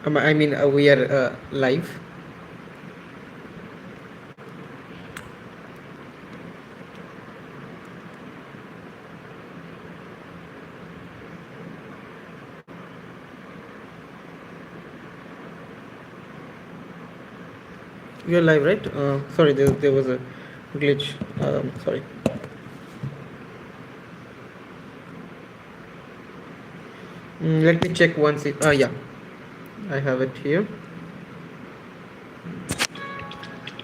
We are live. We are live, right? Sorry, there was a glitch. Sorry. Let me check once. Yeah, I have it here.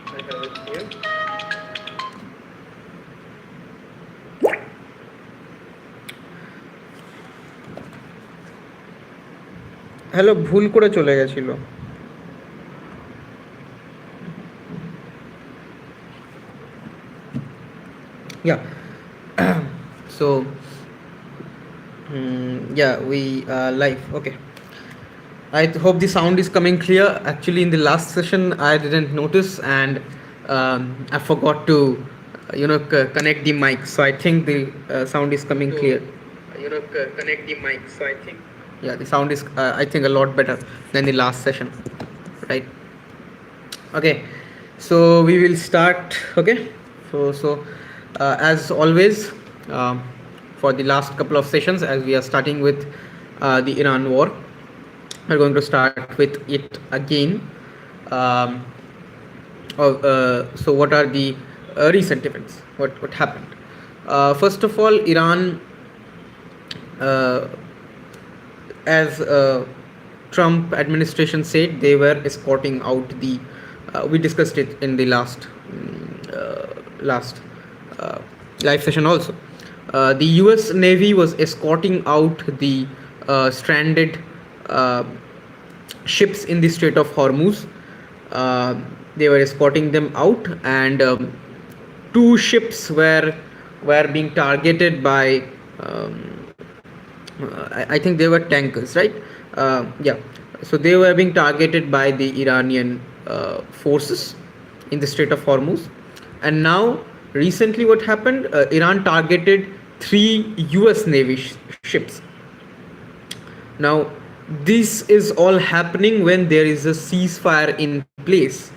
I have it here. Hello, ভুল করে চলে গেছিল। Yeah. So, yeah, we live. Okay. I hope the sound is coming clear. Actually, in the last session, I didn't notice, and I forgot to, connect the mic. So I think the sound is coming clear. Connect the mic. So I think. Yeah, the sound is, I think, a lot better than the last session, right? Okay, so we will start. Okay, so as always, um, for the last couple of sessions, as we are starting with the Iran war, we're going to start with it again. um, so what are the recent events? What happened? First of all, Iran, uh, as Trump administration said, they were escorting out the. We discussed it in the last uh, live session also. The U.S. Navy was escorting out the stranded uh, ships in the Strait of Hormuz. They were escorting them out, and two ships were being targeted by. I think they were tankers, right? Yeah. So they were being targeted by the Iranian forces in the Strait of Hormuz. And now, recently, what happened? Iran targeted three U.S. Navy ships. Now, this is all happening when there is a ceasefire in place.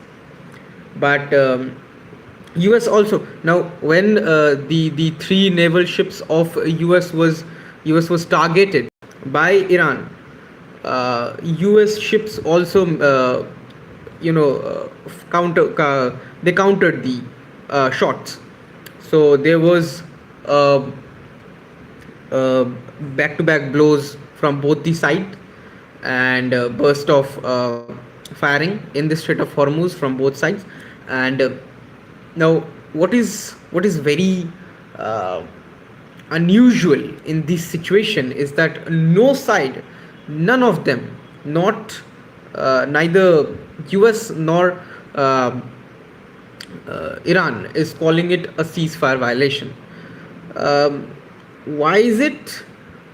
But U.S. also, now when the three naval ships of U.S. was targeted by Iran, U.S. ships also they countered the shots. So there was back-to-back blows from both the side, and burst of firing in the Strait of Hormuz from both sides. And now, what is very unusual in this situation is that none of them, not neither US nor Iran, is calling it a ceasefire violation. Why is it?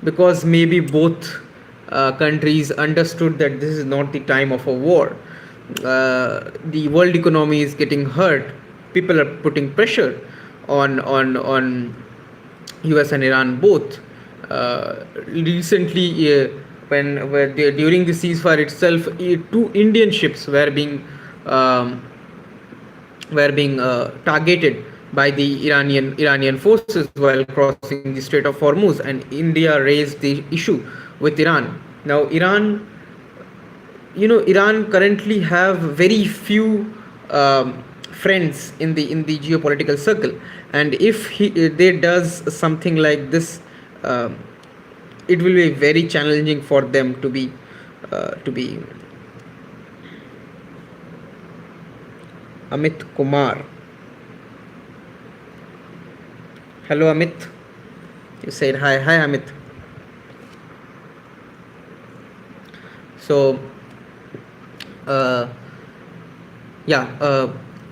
Because maybe both countries understood that this is not the time of a war. The world economy is getting hurt. People are putting pressure on US and Iran both. Recently, during the ceasefire itself, two Indian ships were being targeted by the Iranian forces while crossing the Strait of Hormuz, and India raised the issue with Iran. Now, Iran currently have very few friends in the geopolitical circle, and if they does something like this, it will be very challenging for them to be Amit Kumar. Hello, Amit. You said hi. Hi, Amit. So,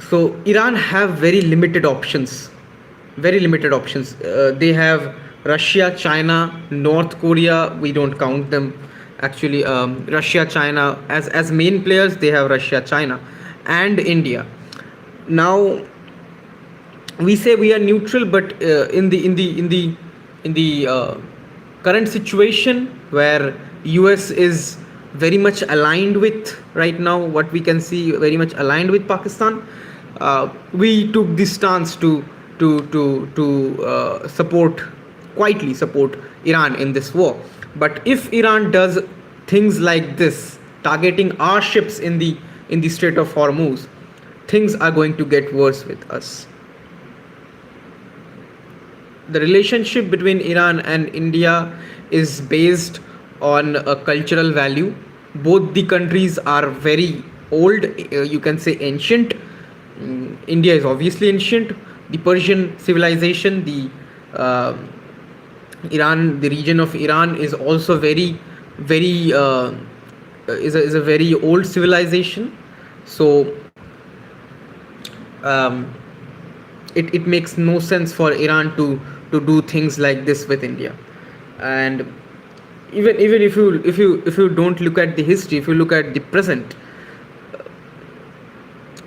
so Iran have very limited options. They have Russia, China, North Korea. We don't count them. Actually, Russia, China as main players. They have Russia, China, and India. Now, we say we are neutral, but in the current situation where US is very much aligned with right now, what we can see very much aligned with Pakistan. We took this stance to support, quietly support Iran in this war. But if Iran does things like this, targeting our ships in the Strait of Hormuz, things are going to get worse with us. The relationship between Iran and India is based on a cultural value. Both the countries are very old, you can say ancient. India is obviously ancient. The Persian civilization, uh, the region of Iran is also very is a very old civilization. So um, it makes no sense for Iran to do things like this with India. And even if you don't look at the history, if you look at the present,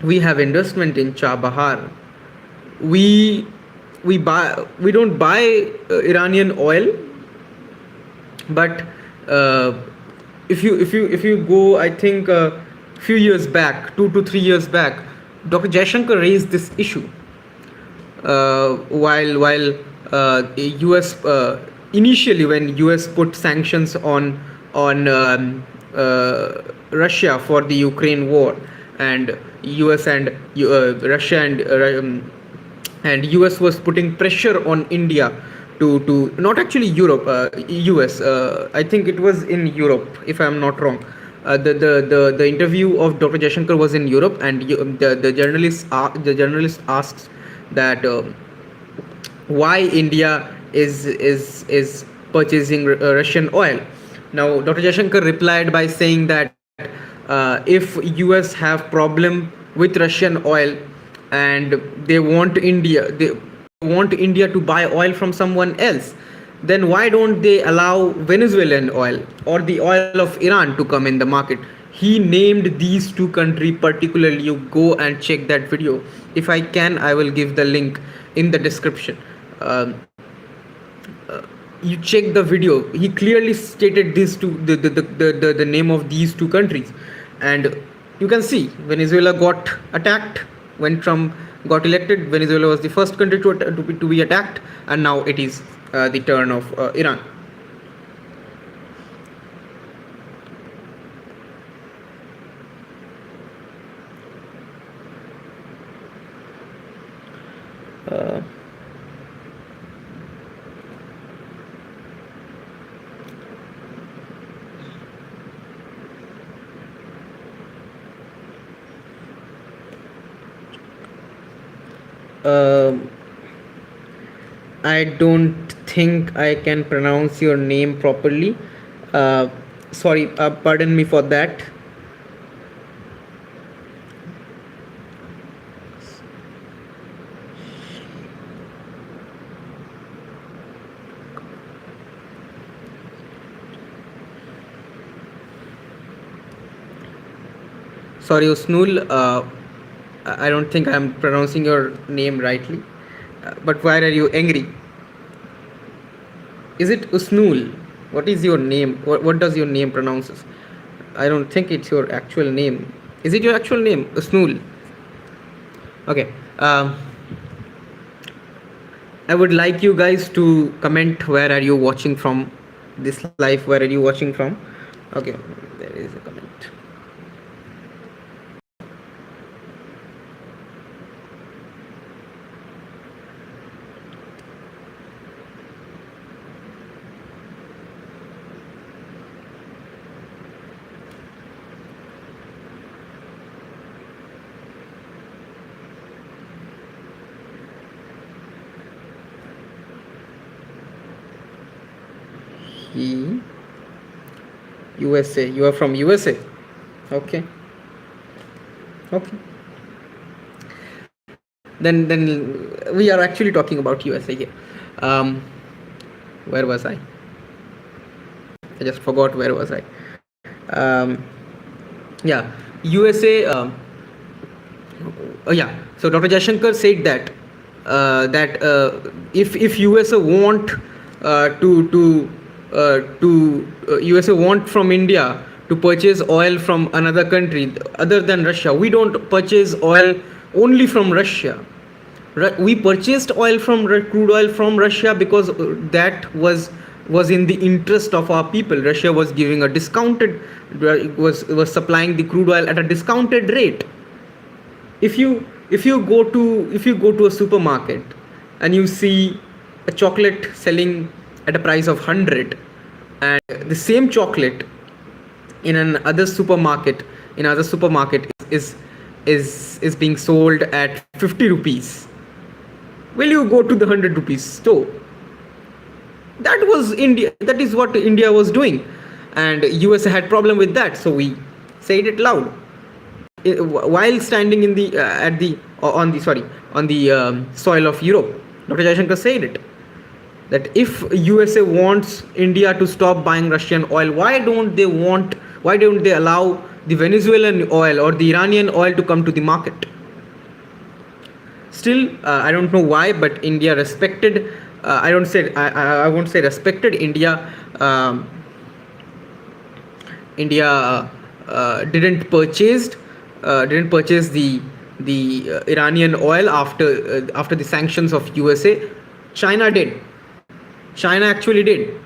we have investment in Chabahar. We we don't buy Iranian oil, but uh, if you go, I think few years back, 2 to 3 years back, Dr. Jaishankar raised this issue while US initially, when US put sanctions on Russia for the Ukraine war, and US and Russia and US was putting pressure on India to not actually Europe, US. I think it was in Europe, if I am not wrong. The interview of Dr. Jaishankar was in Europe, and the journalist asks that why India is purchasing Russian oil. Now, Dr. Jaishankar replied by saying that if US have problem with Russian oil, and they want India to buy oil from someone else, then why don't they allow Venezuelan oil or the oil of Iran to come in the market? He named these two countries particularly. You go and check that video. If I can, I will give the link in the description. Um, you check the video. He clearly stated these two, the name of these two countries, and you can see Venezuela got attacked when Trump got elected. Venezuela was the first country to be attacked, and now it is the turn of Iran. Uh, um, I don't think I can pronounce your name properly. Uh, Sorry, pardon me for that. Sorry, Usnul. I don't think I'm pronouncing your name rightly. But why are you angry? Is it Usnul? What is your name? What does your name pronounces? I don't think it's your actual name. Is it your actual name, Usnul? Okay. I would like you guys to comment where are you watching from this live. Where are you watching from? Okay, there is a comment. USA. You are from USA. Okay. Okay. Then we are actually talking about USA here. Um, where was I? I just forgot where was I. Yeah, USA. Yeah. So Dr. Jaishankar said that if USA want USA want from India to purchase oil from another country other than Russia. We don't purchase oil only from Russia. We purchased crude oil from Russia because that was in the interest of our people. Russia was giving a discounted was supplying the crude oil at a discounted rate. If you go to a supermarket and you see a chocolate selling at a price of 100, and the same chocolate in another supermarket is being sold at 50 rupees, will you go to the 100 rupees store? That is what India was doing, and USA had problem with that, so we said it loud. While standing in the at the on the sorry on the soil of Europe, Dr. Jaishankar said it, that if USA wants India to stop buying Russian oil, why don't they allow the Venezuelan oil or the Iranian oil to come to the market? Still, I don't know why, but India respected. I won't say respected. India didn't purchase the Iranian oil after the sanctions of USA. China did. China actually did,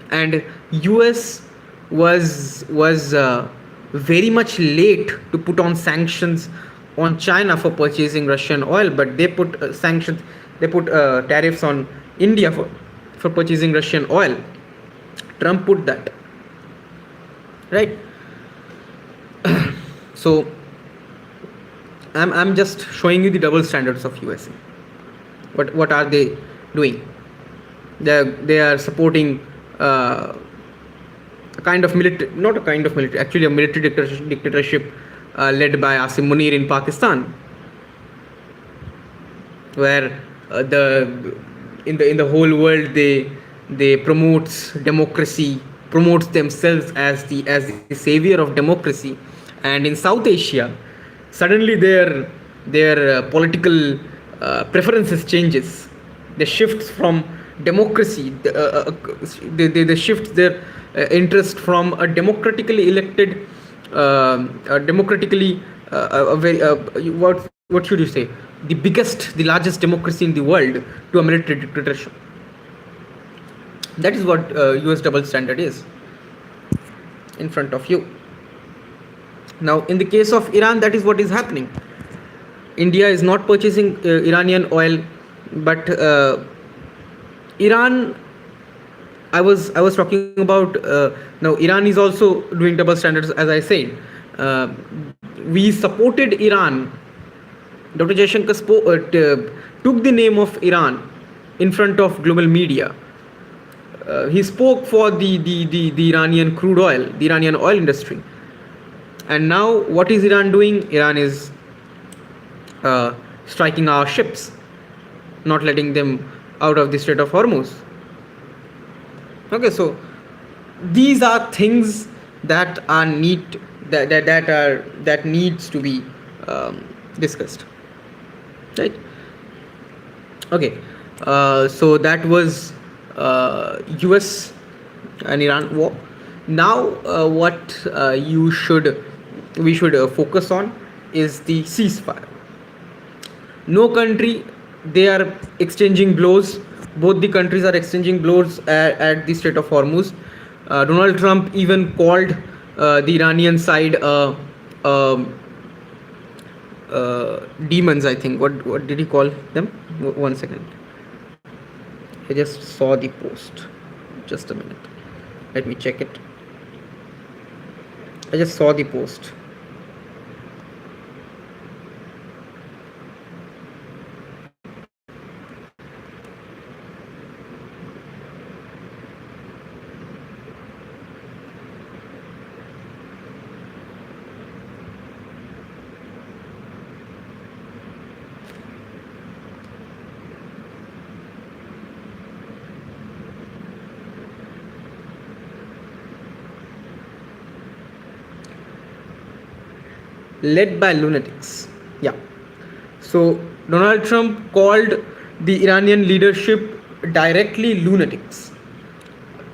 and US was very much late to put on sanctions on China for purchasing Russian oil, but they put tariffs on India for purchasing Russian oil. Trump put that, right? So I'm just showing you the double standards of USA. What are they doing? They are supporting a military dictatorship led by Asim Munir in Pakistan, where in the whole world they promotes democracy, promotes themselves as the savior of democracy, and in South Asia suddenly their political preferences changes. They shift from democracy. They shift their interest from a democratically elected, what should you say, the largest democracy in the world, to a military dictatorship. That is what US double standard is in front of you. Now, in the case of Iran, that is what is happening. India is not purchasing Iranian oil, but Iran. I was talking about now. Iran is also doing double standards, as I said. We supported Iran. Dr. Jaishankar took the name of Iran in front of global media. He spoke for the Iranian crude oil, the Iranian oil industry. And now, what is Iran doing? Iran is striking our ships, not letting them out of the Strait of Hormuz. Okay, so these are things that needs to be discussed, right? Okay, so that was US and Iran war. Now, what we should focus on is the ceasefire. No country, they are exchanging blows. Both the countries are exchanging blows at the Strait of Hormuz. Donald Trump even called the Iranian side demons, I think. What did he call them? One second. I just saw the post. Just a minute. Let me check it. I just saw the post. Led by lunatics. Yeah. So Donald Trump called the Iranian leadership directly lunatics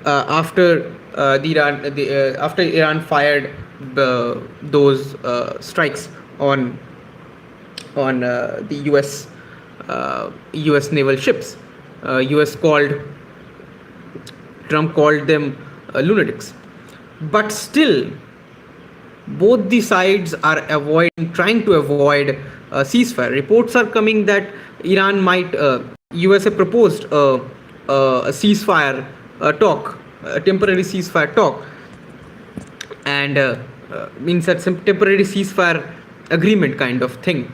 after after Iran fired those strikes on the U.S. naval ships. U.S. called Trump called them lunatics, but still both the sides are trying to avoid a ceasefire. Reports are coming that Iran might USA proposed a ceasefire talk, a temporary ceasefire talk, and means that some temporary ceasefire agreement kind of thing.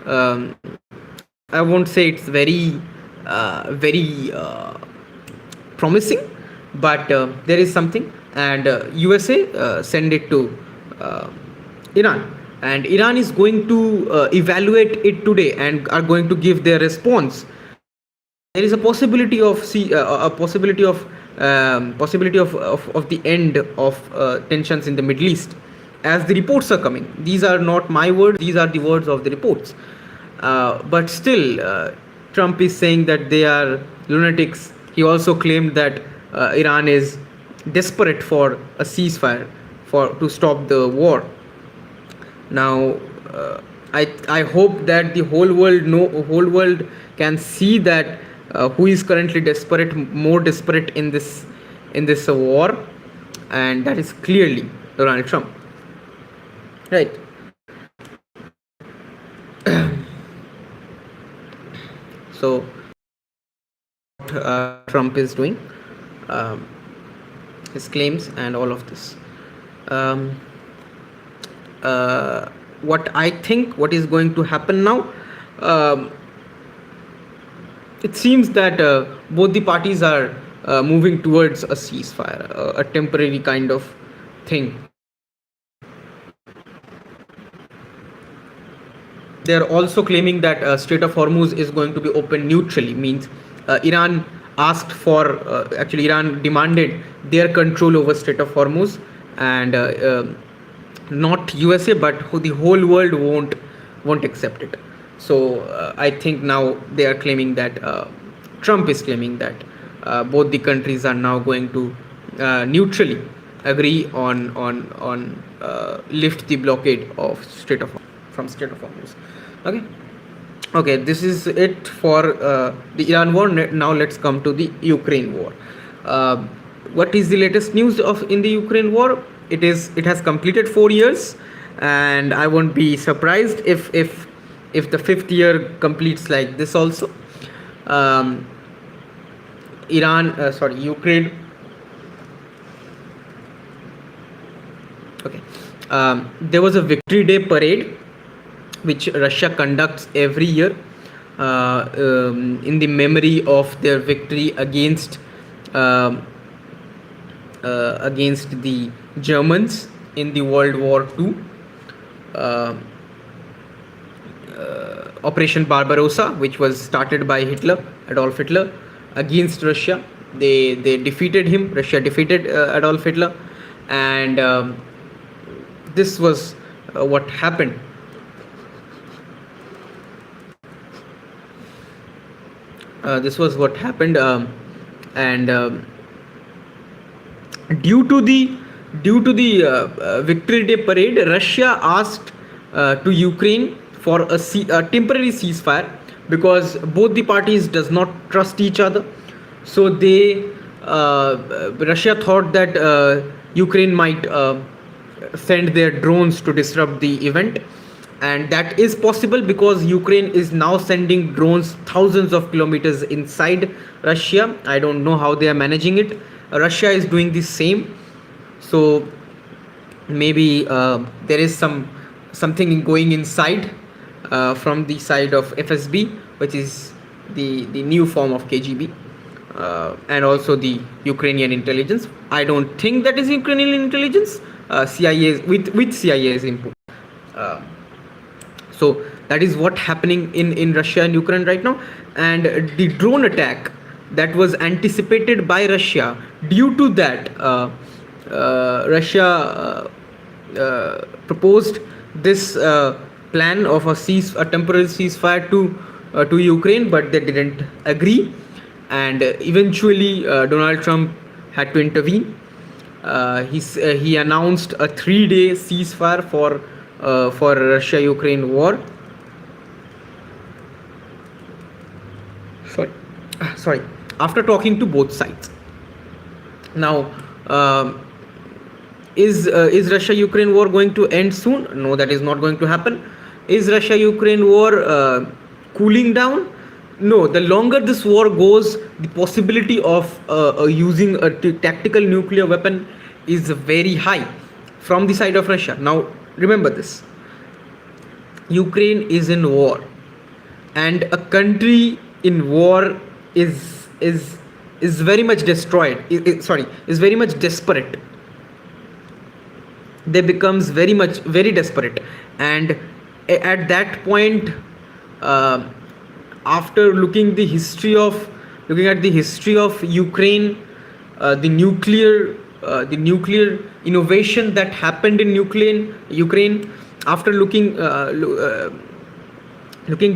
I won't say it's very promising, but there is something, and USA send it to uh, Iran, and Iran is going to evaluate it today and are going to give their response. There is a possibility of of the end of tensions in the Middle East, as the reports are coming. These are not my words; these are the words of the reports. But still, Trump is saying that they are lunatics. He also claimed that Iran is desperate for a ceasefire to stop the war. Now, I hope that the whole world can see that who is currently more desperate in this war, and that is clearly Donald Trump, right? So, Trump is doing, his claims and all of this. Um, what I think, what is going to happen now? It seems that both the parties are moving towards a ceasefire, a temporary kind of thing. They are also claiming that Strait of Hormuz is going to be open neutrally. Means Iran asked for, actually Iran demanded their control over Strait of Hormuz, and not USA, but the whole world won't accept it. So I think now they are claiming that Trump is claiming that both the countries are now going to neutrally agree on lift the blockade of Strait of Hormuz. Okay, this is it for the Iran war. Now let's come to the Ukraine war. What is the latest news in the Ukraine war? It has completed 4 years, and I won't be surprised if the 5th year completes like this also. Ukraine. Okay, there was a Victory Day parade which Russia conducts every year in the memory of their victory against the Germans in the World War II. Operation Barbarossa, which was started by Adolf Hitler, against Russia. They defeated him. Russia defeated Adolf Hitler, and this was what happened. This was what happened, and due to the Victory Day parade, Russia asked to Ukraine for a temporary ceasefire, because both the parties does not trust each other. So Russia thought that Ukraine might send their drones to disrupt the event, and that is possible because Ukraine is now sending drones thousands of kilometers inside Russia. I don't know how they are managing it. Russia is doing the same, so maybe there is something going inside from the side of FSB, which is the new form of KGB, and also the Ukrainian intelligence. I don't think that is Ukrainian intelligence. CIA with CIA's input. So that is what happening in Russia and Ukraine right now. And the drone attack that was anticipated by Russia, due to that Russia proposed this plan of a temporary ceasefire to Ukraine, but they didn't agree, and eventually Donald Trump had to intervene. He announced a 3-day ceasefire for Russia-Ukraine war. Sorry, sorry. After talking to both sides. Now, is Russia-Ukraine war going to end soon? No, that is not going to happen. Is Russia-Ukraine war cooling down? No. The longer this war goes, the possibility of using a tactical nuclear weapon is very high from the side of Russia. Now, remember this: Ukraine is in war, and a country in war is very much destroyed. Is very much desperate. They becomes very desperate, and at that point, uh, after looking at the history of Ukraine, the nuclear innovation that happened in Ukraine, after looking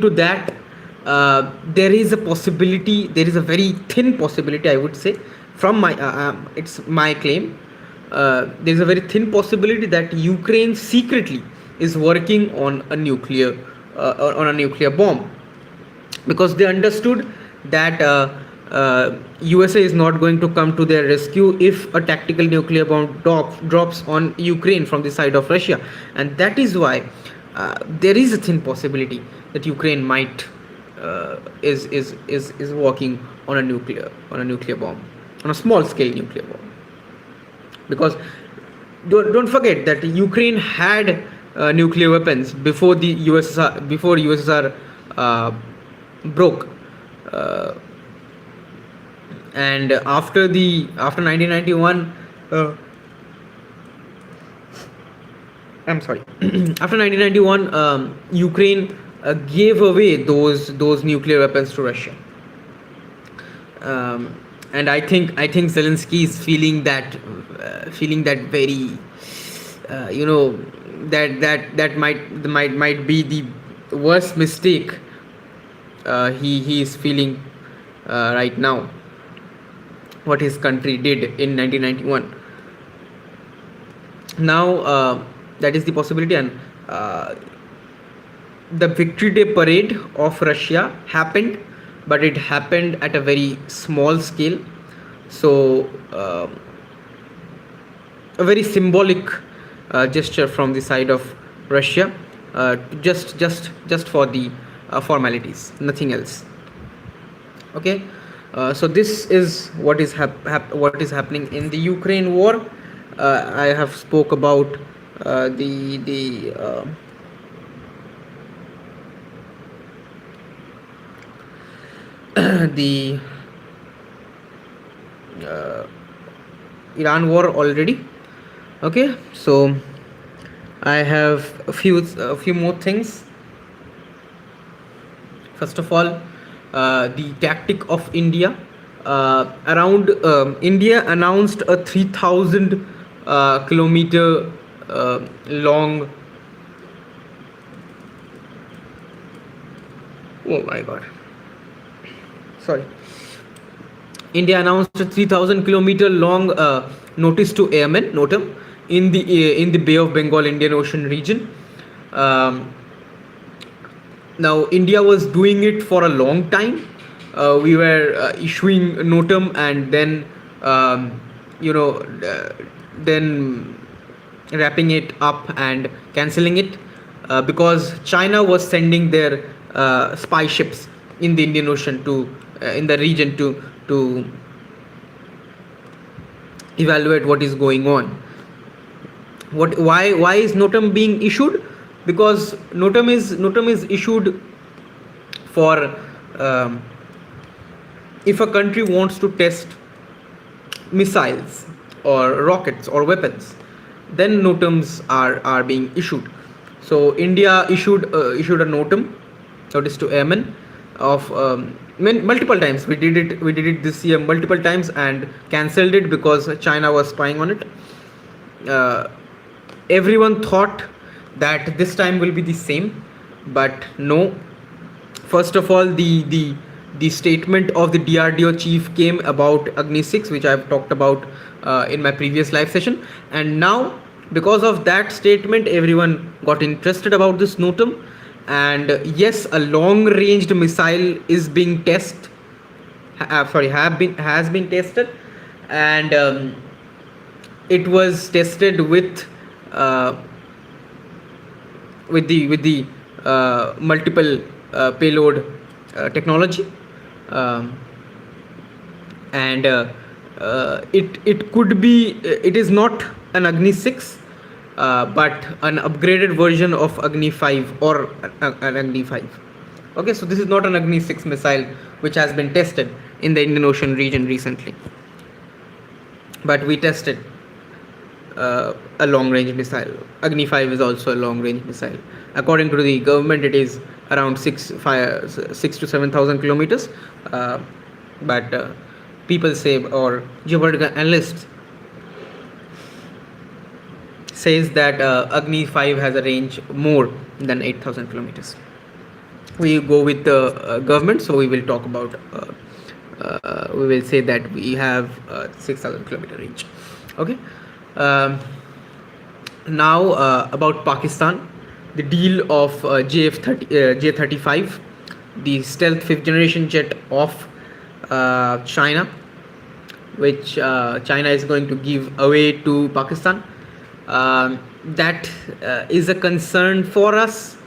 to that, there is a possibility. There is a very thin possibility, I would say, from my it's my claim. There is a very thin possibility that Ukraine secretly is working on a nuclear bomb, because they understood that USA is not going to come to their rescue if a tactical nuclear bomb drops on Ukraine from the side of Russia, and that is why there is a thin possibility that Ukraine might is working on a nuclear bomb, on a small scale nuclear bomb, because don't forget that Ukraine had nuclear weapons before the USSR broke, and after 1991. I'm sorry. After 1991, Ukraine gave away those nuclear weapons to Russia, and I think Zelensky is feeling that very, that might be the worst mistake he is feeling right now, what his country did in 1991. Now, that is the possibility, and the Victory Day parade of Russia happened, but it happened at a very small scale. So, a very symbolic gesture from the side of Russia, just for the formalities, nothing else. Okay, so this is what is happening in the Ukraine war. I have spoke about the Iran war already. Okay, so I have a few more things. First of all, the tactic of India. Around India announced a 3,000 kilometer long. Oh my God! Sorry. India announced a 3,000 kilometer long notice to airmen (NOTAM) in the Bay of Bengal Indian Ocean region. Now, India was doing it for a long time. We were issuing NOTAM, and then then wrapping it up and cancelling it, because China was sending their spy ships in the Indian Ocean in the region to evaluate what is going on. Why is NOTAM being issued? Because NOTAM is issued for if a country wants to test missiles or rockets or weapons, then NOTAMs are being issued. So India issued a NOTAM, notice to airmen, of multiple times. We did it this year multiple times and cancelled it because China was spying on it. Everyone thought that this time will be the same, but no. First of all, the the statement of the DRDO chief came about Agni 6, which I've talked about in my previous live session. And now, because of that statement, everyone got interested about this NOTAM. And yes, a long ranged missile is being tested, has been tested. And it was tested uh, with the multiple payload technology. um, and it could be, it is not an Agni 6, but an upgraded version of Agni 5, or an Agni 5. Okay, so this is not an Agni 6 missile which has been tested in the Indian Ocean region recently, but we tested a long range missile. Agni 5 is also a long range missile. According to the government, it is around 6 to 7,000 kilometers. But people say, or geopolitical analysts says that Agni 5 has a range more than 8,000 kilometers. We go with the government, so we will talk about. We will say that we have 6,000 kilometer range. Okay. Um, Now about Pakistan, the deal of J-35, the stealth fifth generation jet of China, which China is going to give away to Pakistan. That is a concern for us,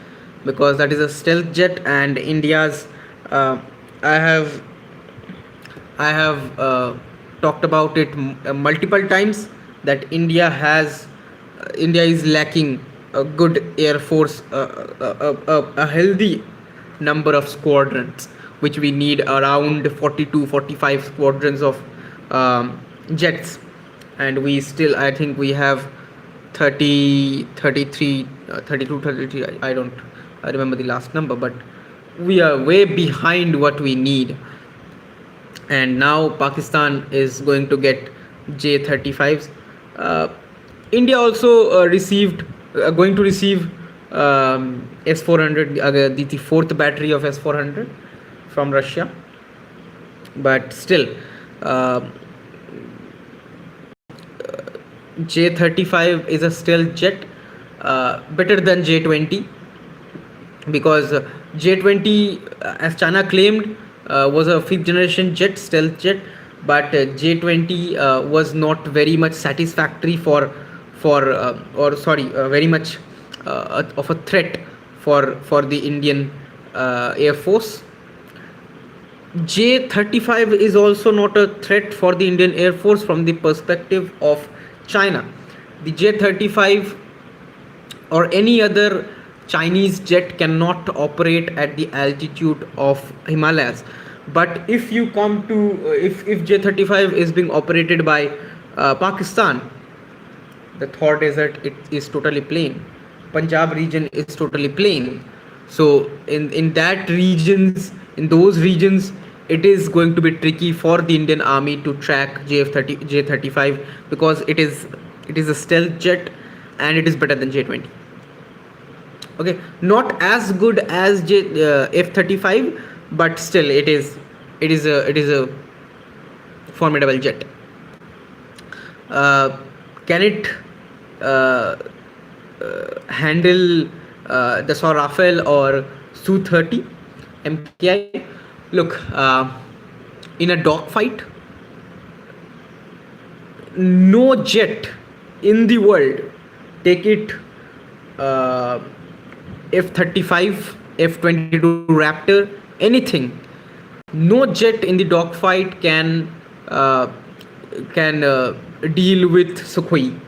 because that is a stealth jet, and India's. I have I have talked about it multiple times, that India is lacking a good air force, a healthy number of squadrons, which we need around 42, 45 squadrons of jets, and we still, I think we have 30, 33, 32, 33. I remember the last number, but we are way behind what we need. And now Pakistan is going to get J-35s. India also going to receive S-400, the fourth battery of S-400 from Russia. But still, J-35 is a stealth jet, better than J-20, because J-20, as China claimed, was a fifth generation jet, stealth jet, but J-20 was not very much satisfactory very much of a threat for the Indian Air Force. J-35 is also not a threat for the Indian Air Force from the perspective of China. The J-35 or any other Chinese jet cannot operate at the altitude of Himalayas. But if you come to if J-35 is being operated by Pakistan, the Thor Desert, it is totally plain. Punjab region is totally plain. So in those regions, it is going to be tricky for the Indian Army to track J-35, because it is a stealth jet, and it is better than J-20. Okay, not as good as F-35, but still it is a formidable jet. Can it handle the Dassault Rafale or Su-30 MKI? Look, in a dogfight, no jet in the world, take it F-35, F-22 Raptor, anything, no jet in the dogfight can deal with Sukhoi.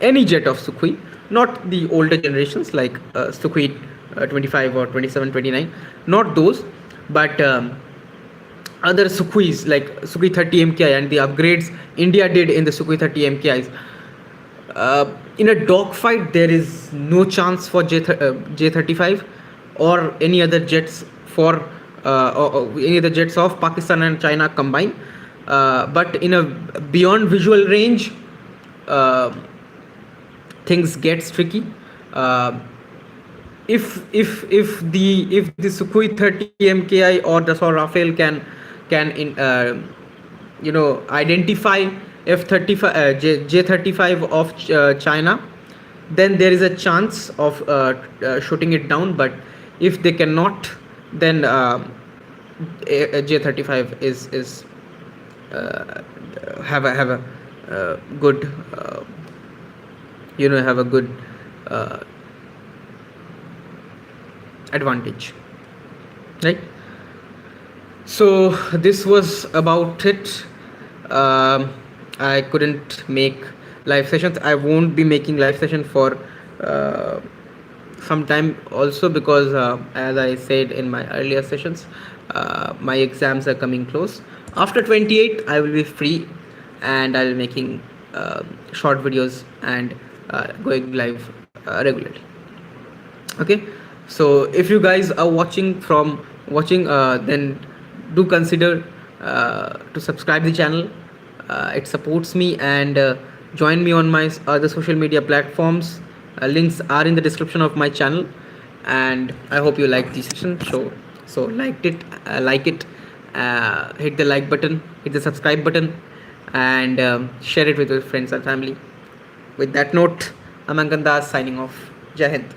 Any jet of Sukhoi, not the older generations like Sukhoi 25 or 27, 29, not those, but other Sukhois like Sukhoi 30 MKI and the upgrades India did in the Sukhoi 30 MKIs. In a dogfight, there is no chance for J-35 or any other jets or any other jets of Pakistan and China combined. But in a beyond visual range, things gets tricky. if the Sukhoi 30 MKI or the Dassault Rafale can identify F-35 J-35 of China, then there is a chance of shooting it down. But if they cannot, then J-35 is uh, have a good have a good uh, advantage, right? So this was about it. I couldn't make live sessions. I won't be making live session for uh, some time also, because as I said in my earlier sessions, my exams are coming close. After 28 I will be free, and I'll be making short videos and going live regularly. Okay, so if you guys are watching, then do consider to subscribe the channel. It supports me, and join me on my other social media platforms. Links are in the description of my channel, and I hope you like this session. So like it, hit the like button, hit the subscribe button, and share it with your friends and family. With that note, I'm Ankan signing off. Jai Hind.